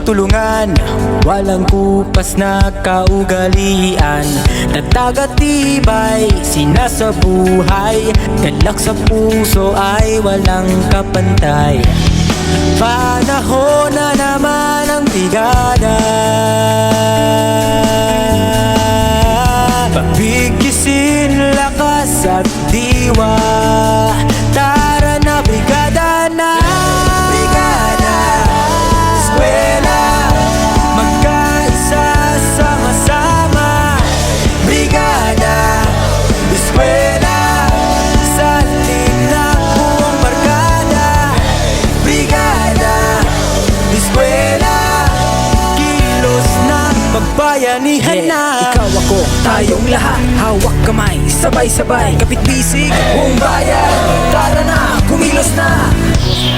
nagtutulungan, walang kupas na kaugalian. Tatag at tibay, sinasabuhay, galak sa puso ay walang kapantay. Panahon na naman ang brigada, pagbigkisin lakas at diwa. Tara na brigada na, brigada, eskwela, magkaisa sama-sama. Brigada, eskwela, salin na buong barkada. Brigada, eskwela, kilos na magbayanihan na. Ikaw ako, tayong lahat, hawak kamay, sabay-sabay, kapit-bisig, buong bayan. Tara na, kumilos na.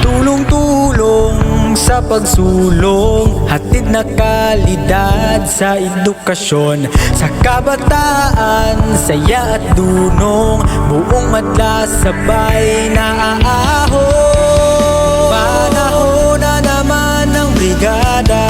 Tulong-tulong sa pagsulong, hatid na kalidad sa edukasyon. Sa kabataan, saya at dunong, buong madla sabay na aahon. Panahon na naman ng brigada,